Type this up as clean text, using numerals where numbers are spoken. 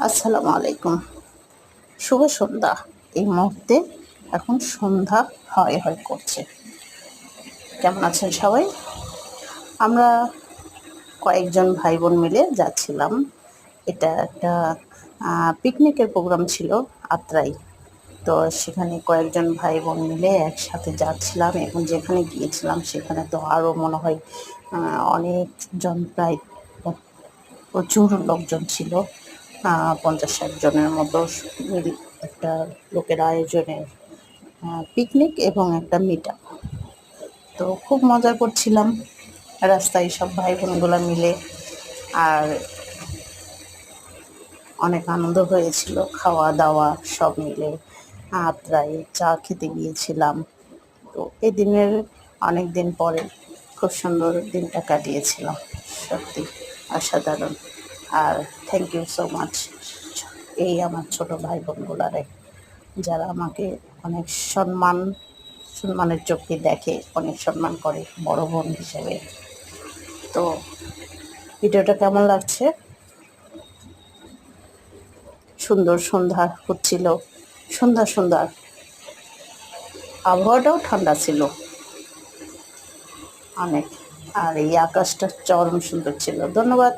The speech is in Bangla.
আসসালামু আলাইকুম। শুভ সন্ধ্যা। এই মুহূর্তে এখন সন্ধ্যা হয় হয় করছে। কেমন আছেন সবাই? আমরা কয়েকজন ভাই বোন মিলে যাচ্ছিলাম। এটা একটা পিকনিকের প্রোগ্রাম ছিল আত্রাই। তো সেখানে কয়েকজন ভাই বোন মিলে একসাথে যাচ্ছিলাম এবং যেখানে গিয়েছিলাম সেখানে তো আরও মনে হয় অনেকজন, প্রায় প্রচুর লোকজন ছিল। ৫০-৬০ জনের মতো একটা লোকের আয়োজনে পিকনিক এবং একটা মিট আপ। তো খুব মজা করছিলাম রাস্তায় সব ভাই বোনগুলো মিলে। আর অনেক আনন্দ হয়েছিল, খাওয়া দাওয়া সব মিলে। আত্রাই চা খেতে গিয়েছিলাম। তো এই দিনের অনেক দিন পরে খুব সুন্দর দিনটা কাটিয়েছিলাম, সত্যি অসাধারণ। আর থ্যাংক ইউ সো মাচ এই আমার ছোট ভাই বোনগুলারে, যারা আমাকে অনেক সম্মানের চোখে দেখে, অনেক সম্মান করে বড় বোন হিসেবে। তো ভিডিওটা কেমন লাগছে? সুন্দর সন্ধ্যা হচ্ছিল, সন্ধ্যা আবহাওয়াটাও ঠান্ডা ছিল অনেক। আর এই আকাশটা চরম সুন্দর ছিল। ধন্যবাদ।